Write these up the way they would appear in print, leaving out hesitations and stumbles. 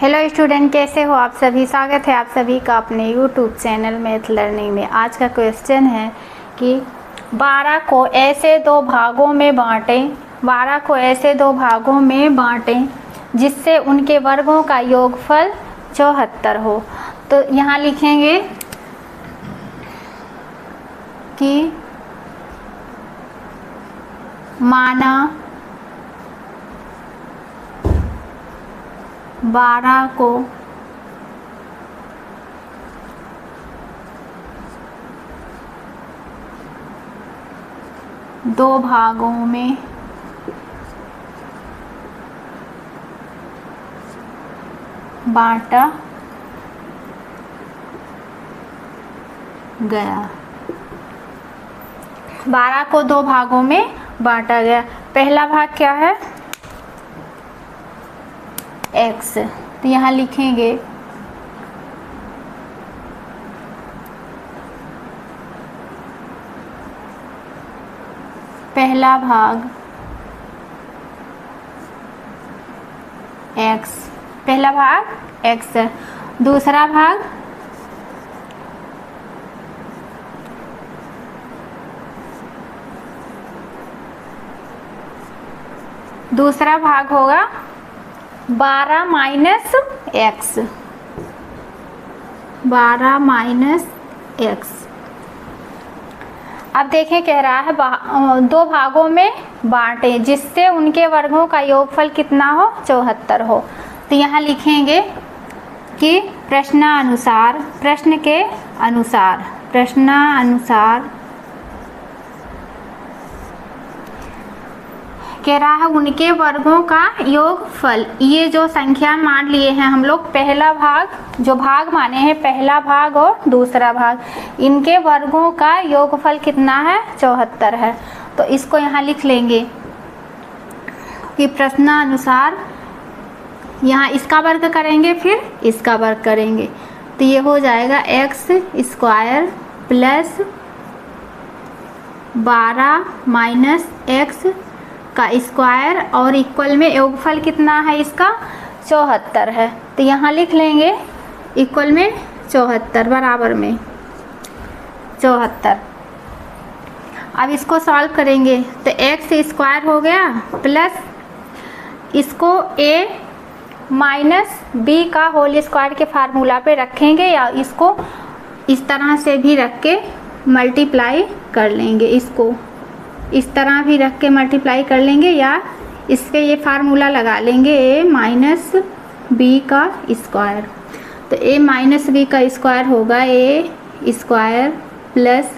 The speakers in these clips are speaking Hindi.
हेलो स्टूडेंट, कैसे हो आप सभी। स्वागत है आप सभी का अपने यूट्यूब चैनल मैथ लर्निंग में। आज का क्वेश्चन है कि 12 को ऐसे दो भागों में बांटें 12 को ऐसे दो भागों में बांटें जिससे उनके वर्गों का योगफल 74 हो। तो यहाँ लिखेंगे कि माना 12 को दो भागों में बांटा गया। 12 को दो भागों में बांटा गया। पहला भाग क्या है? x। तो यहाँ लिखेंगे पहला भाग x, पहला भाग x है। दूसरा भाग होगा 12 माइनस x। 12 minus x। अब देखें, कह रहा है दो भागों में बांटे जिससे उनके वर्गों का योगफल कितना हो? 74 हो। तो यहाँ लिखेंगे कि प्रश्नानुसार कह रहा है उनके वर्गों का योगफल। ये जो संख्या मान लिए हैं हम लोग, पहला भाग, जो भाग माने हैं पहला भाग और दूसरा भाग, इनके वर्गों का योगफल कितना है? 74 है। तो इसको यहाँ लिख लेंगे कि प्रश्नानुसार, यहाँ इसका वर्ग करेंगे फिर इसका वर्ग करेंगे, तो ये हो जाएगा x square plus 12 minus x का स्क्वायर और इक्वल में योगफल कितना है इसका? 74 है। तो यहाँ लिख लेंगे इक्वल में 74, बराबर में 74। अब इसको सॉल्व करेंगे तो x स्क्वायर हो गया प्लस इसको a माइनस b का होल स्क्वायर के फार्मूला पे रखेंगे, या इसको इस तरह से भी रख के मल्टीप्लाई कर लेंगे, इसको इस तरह भी रख के मल्टीप्लाई कर लेंगे, या इस पे ये फार्मूला लगा लेंगे a माइनस बी का स्क्वायर। तो a माइनस बी का स्क्वायर होगा a square plus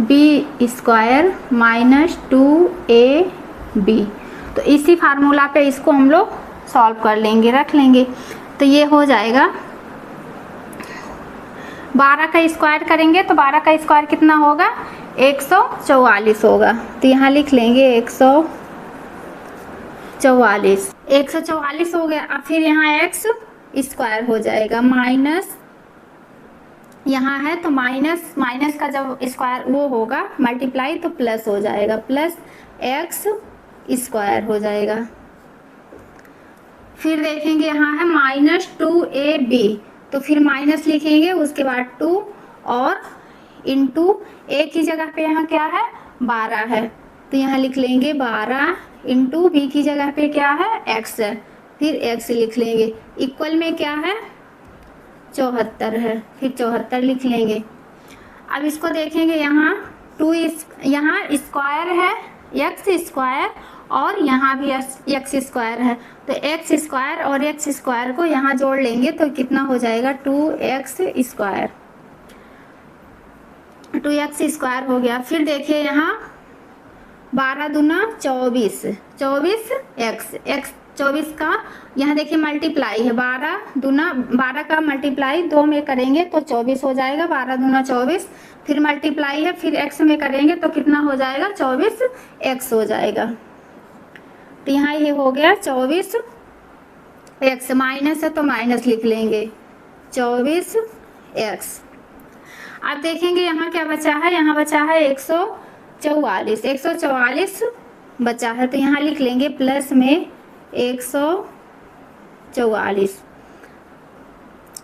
b square minus 2ab। तो इसी फार्मूला पे इसको हम लोग सॉल्व कर लेंगे, रख लेंगे। तो ये हो जाएगा 12 का स्क्वायर करेंगे तो 12 का स्क्वायर कितना होगा? 144 होगा। तो यहाँ लिख लेंगे 144 हो गया। अब फिर यहाँ x स्क्वायर हो जाएगा, माइनस यहाँ है तो माइनस का जब स्क्वायर वो होगा मल्टीप्लाई तो प्लस हो जाएगा, प्लस x स्क्वायर हो जाएगा। फिर देखेंगे यहाँ है माइनस 2ab, तो फिर माइनस लिखेंगे, उसके बाद 2 और इंटू a की जगह पे यहाँ क्या है? 12 है। तो यहाँ लिख लेंगे 12 इंटू b की जगह पे क्या है? x है। फिर x लिख लेंगे, इक्वल में क्या है? 74 है। फिर 74 लिख लेंगे। अब इसको देखेंगे, यहाँ यहाँ स्क्वायर है x स्क्वायर और यहाँ भी x स्क्वायर है, तो x स्क्वायर और x स्क्वायर को यहाँ जोड़ लेंगे तो कितना हो जाएगा? 2x square. 2x स्क्वायर हो गया। फिर देखिए यहाँ 12 दूना 24, 24 का यहाँ देखिए मल्टीप्लाई है, 12 का मल्टीप्लाई 2 में करेंगे तो 24 हो जाएगा, 12 दूना 24। फिर मल्टीप्लाई है, फिर x में करेंगे तो कितना हो जाएगा? 24x हो जाएगा। तो यहाँ ये हो गया 24x, माइनस है तो माइनस लिख लेंगे 24x। अब देखेंगे यहाँ क्या बचा है? यहाँ बचा है 144 बचा है, तो यहाँ लिख लेंगे प्लस में 144।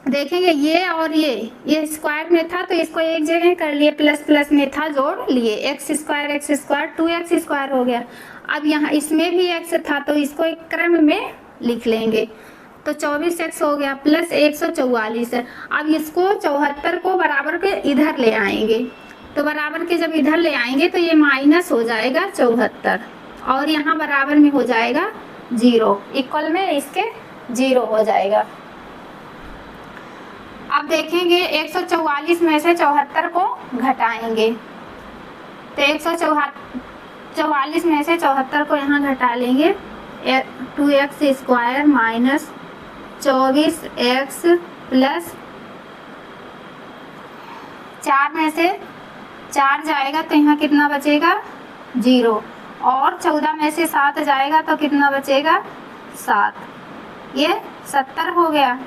देखेंगे ये और ये स्क्वायर में था तो इसको एक जगह कर लिए, प्लस प्लस में था जोड़ लिए, एक्स स्क्वायर 2x² हो गया। अब यहाँ इसमें भी x था तो इसको एक क्रम में लिख लेंगे, तो 24x हो गया प्लस 144 है। अब इसको 74 को बराबर के इधर ले आएंगे, तो बराबर के जब इधर ले आएंगे तो ये माइनस हो जाएगा 74 और यहाँ बराबर में हो जाएगा 0, इक्वल में इसके 0 हो जाएगा। अब देखेंगे 144 में से 74 को घटाएंगे, तो 144 में से 74 को यहाँ घटा लेंगे, 2x² माइनस 24x प्लस 4 में से 4 जाएगा तो यहाँ कितना बचेगा 0, और 14 में से 7 जाएगा तो कितना बचेगा 7, ये 70 हो गया।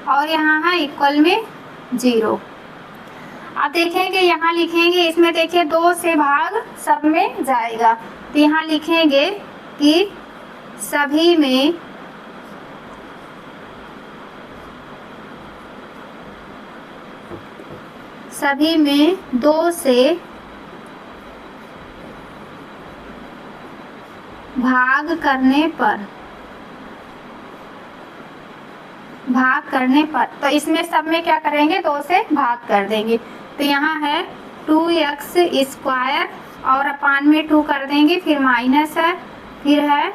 और यहाँ है इक्वल में 0। अब देखेंगे यहाँ लिखेंगे, इसमें देखिए 2 से भाग सब में जाएगा, तो यहाँ लिखेंगे कि सभी में 2 से भाग करने पर तो इसमें सब में क्या करेंगे 2 से भाग कर देंगे, तो यहाँ है 2x² और अपान में 2 कर देंगे, फिर माइनस है, फिर है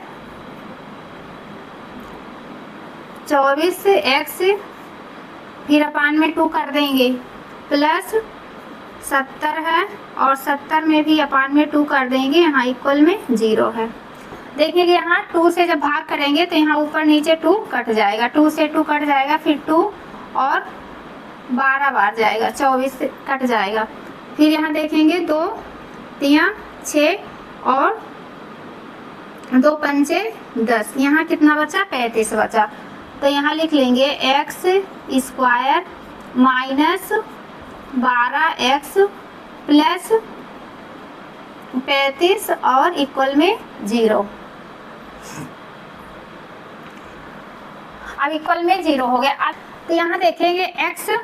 24x, फिर अपान में 2 कर देंगे, प्लस 70 है और 70 में भी अपान में 2 कर देंगे, यहाँ इक्वल में 0 है। देखिए यहाँ 2 से जब भाग करेंगे तो यहाँ ऊपर नीचे 2 कट जाएगा, 2 से 2 कट जाएगा, फिर 2 और 12 बार जाएगा, 24 से कट जाएगा, फिर यहाँ देखेंगे 2 3 6 और 2 पंचे 10, यहाँ कितना बचा 35 बचा, तो यहाँ लिख लेंगे x² माइनस 12x प्लस 35 और इक्वल में 0। अब इक्वल में 0 हो गया। अब तो यहाँ देखेंगे x²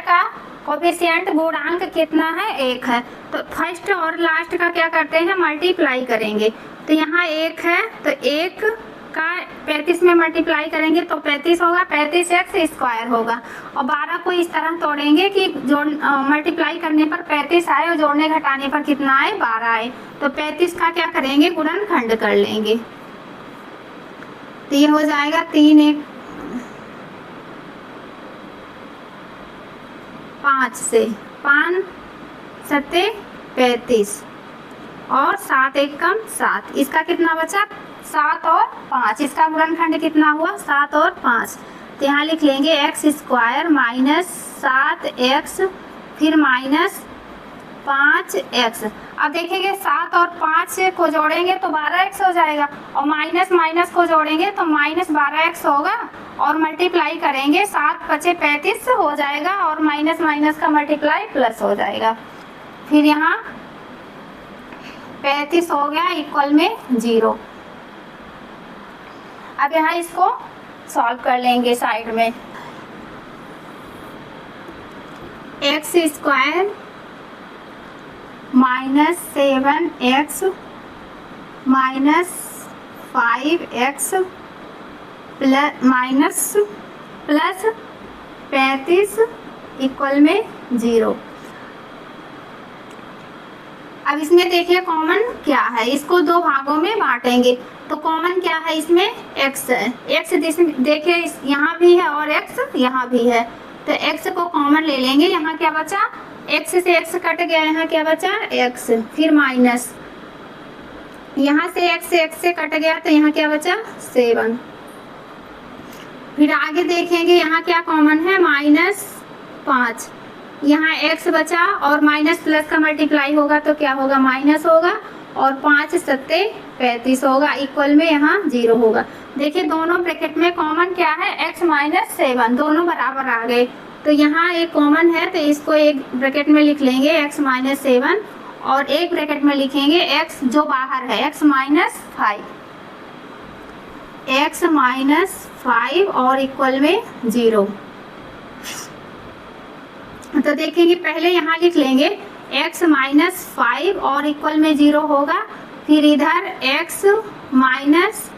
का कोफिशिएंट गुणांक कितना है 1 है, तो फर्स्ट और लास्ट का क्या करते हैं मल्टीप्लाई करेंगे, तो यहाँ 1 है तो 1 का 35 में मल्टीप्लाई करेंगे तो 35 होगा, 35x² होगा, और 12 को इस तरह तोड़ेंगे कि जोड़ मल्टीप्लाई करने पर 35 आए और जोड़ने घटाने पर कितना आए 12 आए, तो 35 का क्या करेंगे गुणनखंड कर लेंगे, तो ये हो जाएगा 3 1 5 से 5 7 35 और 7 1 कम 7, इसका कितना बचा 7 और 5, इसका गुणनखंड कितना हुआ 7 और 5, तो यहाँ लिख लेंगे x² माइनस 7x फिर माइनस 5x। अब देखेंगे 7 और 5 को जोड़ेंगे तो 12x हो जाएगा, और माइनस माइनस को जोड़ेंगे तो माइनस 12x होगा, और मल्टीप्लाई करेंगे 7 5 35 हो जाएगा, और माइनस माइनस का मल्टीप्लाई प्लस हो जाएगा, फिर यहाँ 35 हो गया इक्वल में 0। अब यहाँ इसको सॉल्व कर लेंगे साइड में, x² minus 7x minus 5x minus plus 35 equal में 0। अब इसमें देखिए कॉमन क्या है, इसको 2 भागों में बांटेंगे, तो कॉमन क्या है इसमें x है, x देखिए यहाँ भी है और x यहाँ भी है, तो x को कॉमन ले लेंगे, यहाँ क्या बचा x से x कट गया, यहाँ क्या बचा x, फिर माइनस यहाँ से x से कट गया तो यहाँ क्या बचा 7, फिर आगे देखेंगे यहाँ क्या कॉमन है -5, यहाँ x बचा और माइनस प्लस का मल्टीप्लाई होगा तो क्या होगा माइनस होगा, और 5 7 35 होगा, इक्वल में यहाँ 0 होगा। देखिए दोनों ब्रैकेट में कॉमन क्या है x माइनस 7, दोनों बराबर आ गए, तो यहाँ एक कॉमन है तो इसको एक ब्रैकेट में लिख लेंगे x माइनस 7, और एक ब्रैकेट में लिखेंगे x जो बाहर है x माइनस 5। x माइनस 5 और इक्वल में 0। तो देखेंगे पहले यहाँ लिख लेंगे x माइनस 5 और इक्वल में 0 होगा, फिर इधर x माइनस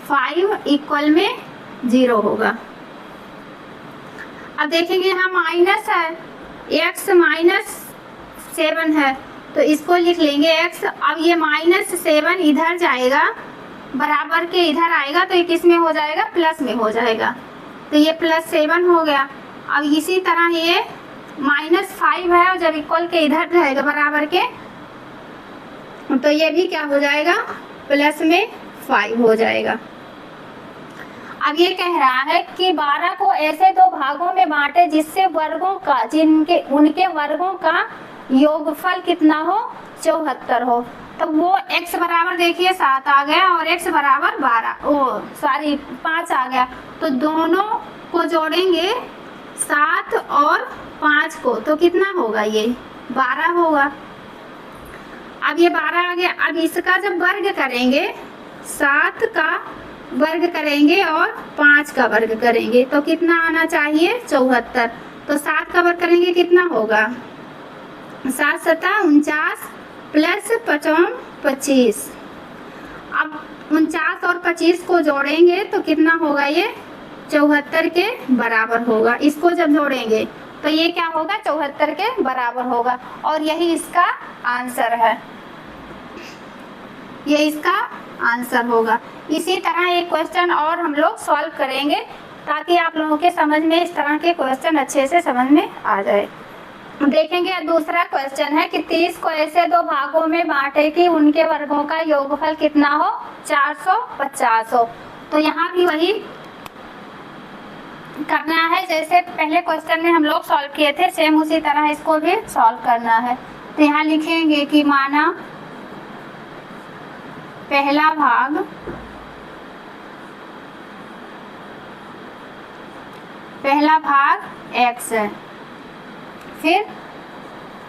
5 इक्वल में 0 होगा। अब देखेंगे यहाँ माइनस है, x माइनस 7 है तो इसको लिख लेंगे x। अब ये -7 इधर जाएगा, बराबर के इधर आएगा तो ये किस में हो जाएगा, प्लस में हो जाएगा, तो ये +7 हो गया। अब इसी तरह ये -5 है और जब इक्वल के इधर जाएगा बराबर के तो ये भी क्या हो जाएगा, प्लस में 5 हो जाएगा। अब ये कह रहा है कि 12 को ऐसे दो भागों में बांटे जिससे वर्गों का उनके वर्गों का योगफल कितना हो, 74 हो। तो वो x बराबर देखिए 7 आ गया और x बराबर 5 आ गया, तो दोनों को जोड़ेंगे 7 और 5 को, तो कितना होगा, ये 12 होगा। अब ये 12 आ गया। अब इसका जब वर्ग करेंगे, 7 का वर्ग करेंगे और 5 का वर्ग करेंगे तो कितना आना चाहिए, 74। तो 7 का वर्ग करेंगे कितना होगा, 7 सता 49 प्लस 5 25। अब 49 और 25 को जोड़ेंगे तो कितना होगा, ये 74 के बराबर होगा। इसको जब जोड़ेंगे तो ये क्या होगा, 74 के बराबर होगा और यही इसका आंसर है, ये इसका आंसर होगा। इसी तरह एक क्वेश्चन और हम लोग सॉल्व करेंगे ताकि आप लोगों के समझ में इस तरह के क्वेश्चन अच्छे से समझ में आ जाए। देखेंगे दूसरा क्वेश्चन है कि 30 को ऐसे दो भागों में बांटे कि उनके वर्गों का योगफल कितना हो, 450 हो। तो यहाँ भी वही करना है जैसे पहले क्वेश्चन में हम लोग सॉल्व किए थे, सेम उसी तरह इसको भी सॉल्व करना है। तो यहाँ लिखेंगे कि माना पहला भाग x है, फिर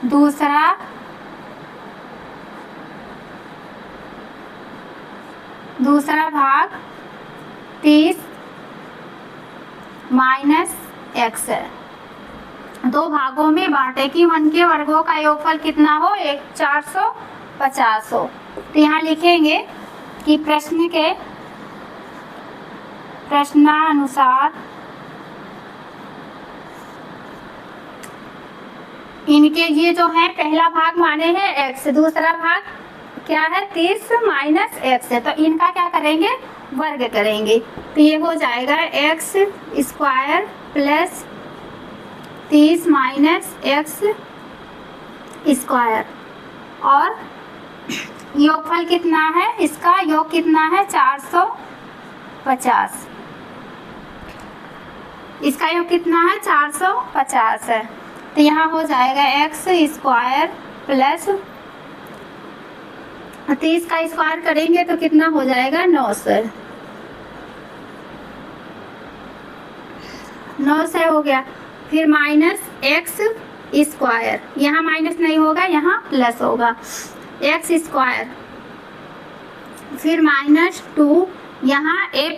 दूसरा भाग 30 माइनस x है। दो भागों में बांटे कि उनके वर्गों का योगफल कितना हो, 450 हो। तो यहाँ लिखेंगे कि प्रश्नानुसार इनके ये जो है पहला भाग माने हैं x, दूसरा भाग क्या है 30 माइनस x है, तो इनका क्या करेंगे, वर्ग करेंगे। तो ये हो जाएगा x square plus 30 minus x square और योगफल कितना है, इसका योग कितना है, 450। इसका योग कितना है, 450 है। तो यहाँ हो जाएगा x स्क्वायर प्लस 30 का स्क्वायर करेंगे तो कितना हो जाएगा, 900 हो गया। फिर माइनस x स्क्वायर, यहाँ माइनस नहीं होगा, यहाँ प्लस होगा, x स्क्वायर, फिर -2, यहाँ a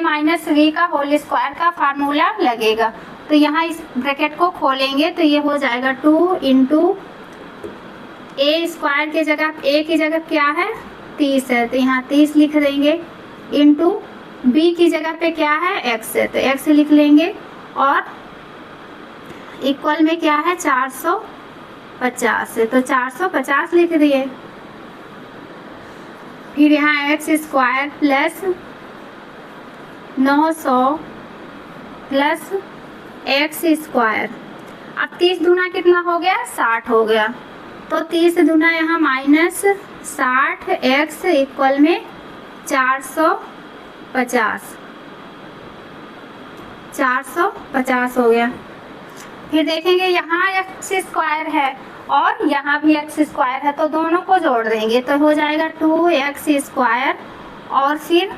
माइनस v का होल स्क्वायर का फार्मूला लगेगा। तो यहाँ इस ब्रैकेट को खोलेंगे तो ये हो जाएगा 2 इंटू a स्क्वायर के जगह a की जगह क्या है, 30 है, तो यहाँ 30 लिख देंगे, इंटू b की जगह पे क्या है, x है, तो x लिख लेंगे और इक्वल में क्या है, 450 है, तो 450 लिख दिए। फिर यहाँ x square plus 900 plus x square. अब 30 दूना कितना हो गया, 60 हो गया, तो 30 दूना यहाँ माइनस 60 x इक्वल में 450 हो गया। फिर देखेंगे यहाँ x स्क्वायर है और यहाँ भी x स्क्वायर है, तो दोनों को जोड़ देंगे तो हो जाएगा 2x स्क्वायर और फिर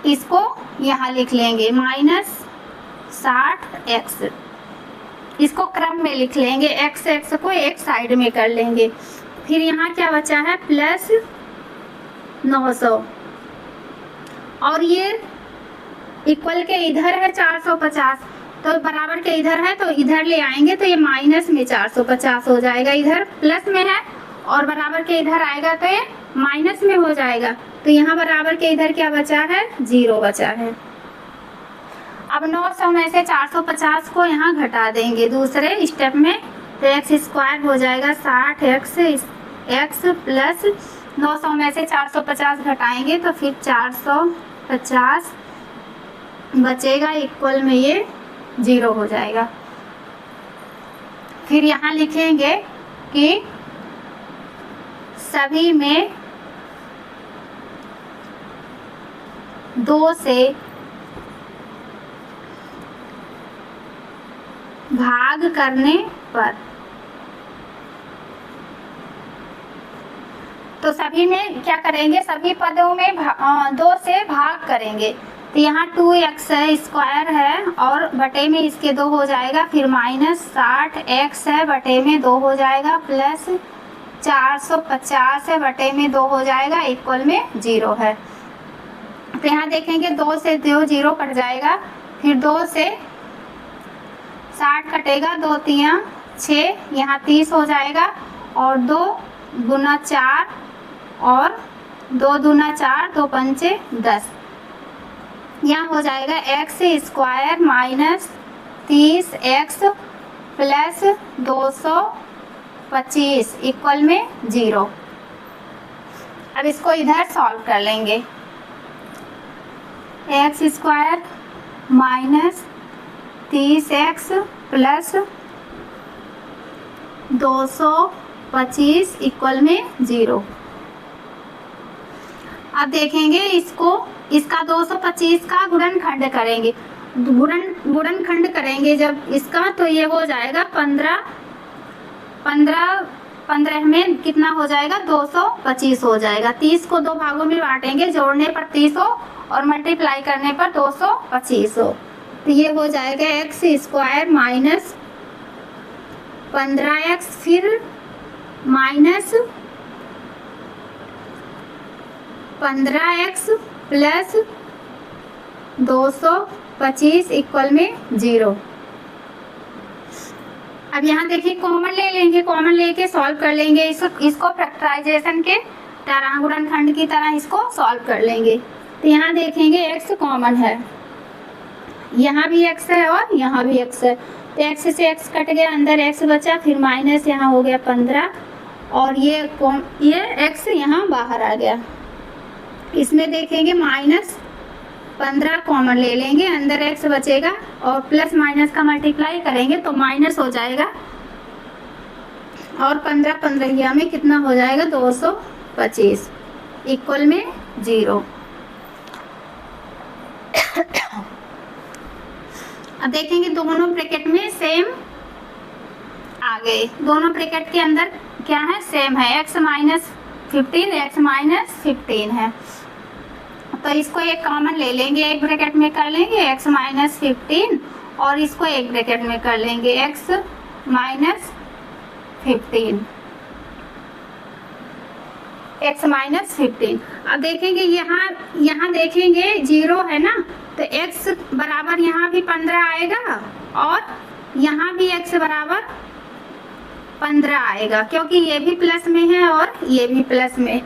इसको यहाँ लिख लेंगे -60x, इसको क्रम में लिख लेंगे, x को एक साइड में कर लेंगे। फिर यहाँ क्या बचा है, प्लस 900 और ये इक्वल के इधर है 450, तो बराबर के इधर है तो इधर ले आएंगे तो ये माइनस में 450 हो जाएगा, इधर प्लस में है और बराबर के इधर आएगा तो ये माइनस में हो जाएगा। तो यहाँ बराबर के इधर क्या बचा है, 0 बचा है। अब 900 में से 450 को यहाँ घटा देंगे दूसरे स्टेप में, तो एक्स स्क्वायर हो जाएगा 60x एक्स प्लस 900 में से 450 घटाएंगे तो फिर 450 बचेगा, इक्वल में ये 0 हो जाएगा। फिर यहाँ लिखेंगे कि सभी में 2 से भाग करने पर, तो सभी में क्या करेंगे, सभी पदों में 2 से भाग करेंगे। तो यहाँ 2x है स्क्वायर है और बटे में इसके 2 हो जाएगा, फिर माइनस 60x है बटे में 2 हो जाएगा, प्लस 450 है बटे में 2 हो जाएगा, इक्वल में 0 है। तो यहाँ देखेंगे 2 से 2 0 कट जाएगा, फिर 2 से 60 कटेगा, 2 3 6, यहाँ 30 हो जाएगा और 2 गुना 4 और 2 दूना 4, 2 पंचे 10, यहाँ हो जाएगा x square minus 30x plus 225 equal में 0। अब इसको इधर सॉल्व कर लेंगे, x square minus 30x plus 225 equal में 0। अब देखेंगे इसका 225 का गुणनखंड करेंगे, गुणनखंड करेंगे जब इसका, तो ये हो जाएगा 15 में कितना हो जाएगा, 225 हो जाएगा। 30 को 2 भागों में बांटेंगे, जोड़ने पर 30 हो और मल्टीप्लाई करने पर 225 हो, तो ये हो जाएगा एक्स स्क्वायर माइनस 15x फिर माइनस 15x प्लस 225 इक्वल में 0। अब यहाँ देखिए कॉमन ले लेंगे, कॉमन लेके सॉल्व कर लेंगे, इसको फैक्टराइजेशन के तरह गुणनखंड की तरह इसको सॉल्व कर लेंगे। तो यहाँ देखेंगे x कॉमन है, यहाँ भी x है और यहाँ भी x है, तो x से x कट गया, अंदर x बचा, फिर माइनस यहाँ हो गया 15 और ये x यहाँ बाहर आ गया। इसमें देखेंगे माइनस 15 कॉमन ले लेंगे, अंदर x बचेगा और प्लस माइनस का मल्टीप्लाई करेंगे तो माइनस हो जाएगा और 15 15 में कितना हो जाएगा, 225 इक्वल में 0। अब देखेंगे दोनों ब्रैकेट में सेम आ गए, दोनों ब्रैकेट के अंदर क्या है, सेम है, x माइनस 15 है, तो इसको एक कॉमन ले लेंगे, एक ब्रैकेट में कर लेंगे x माइनस 15 और इसको एक ब्रैकेट में कर लेंगे x माइनस 15। अब देखेंगे यहाँ देखेंगे 0 है ना, तो x बराबर यहाँ भी 15 आएगा और यहाँ भी x बराबर 15 आएगा, क्योंकि ये भी प्लस में है और ये भी प्लस में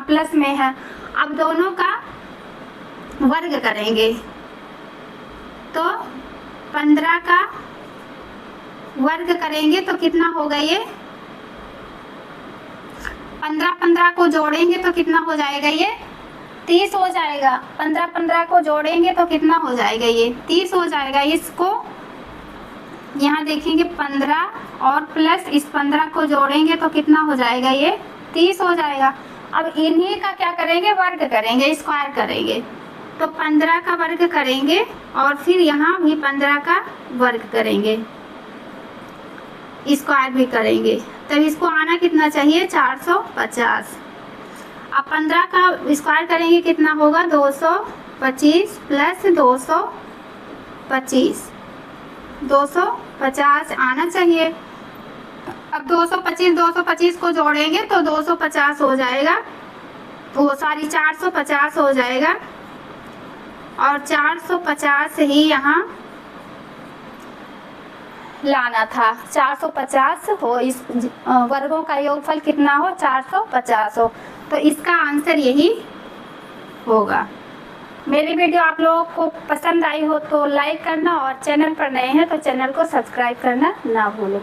प्लस में है। अब दोनों का वर्ग करेंगे तो 15 का वर्ग करेंगे तो कितना होगा, ये 15 को जोड़ेंगे तो कितना हो जाएगा, ये 30 हो जाएगा। 15 को जोड़ेंगे तो कितना हो जाएगा, ये 30 हो जाएगा। इसको यहाँ देखेंगे 15 और प्लस इस 15 को जोड़ेंगे तो कितना हो जाएगा, ये 30 हो जाएगा। अब इन्हीं का क्या करेंगे, वर्ग करेंगे, स्क्वायर करेंगे, तो 15 का वर्ग करेंगे और फिर यहाँ भी 15 का वर्ग करेंगे, स्क्वायर भी करेंगे, तब इसको आना कितना चाहिए, 450। अब 15 का स्क्वायर करेंगे कितना होगा, 225 प्लस 250 आना चाहिए। अब 225 को जोड़ेंगे तो 250 हो जाएगा, वो सॉरी 450 हो जाएगा। और 450 ही यहाँ लाना था। 450 हो, इस वर्गों का योगफल कितना हो, 450 हो। तो इसका आंसर यही होगा। मेरी वीडियो आप लोगों को पसंद आई हो तो लाइक करना, और चैनल पर नए हैं तो चैनल को सब्सक्राइब करना ना भूलें।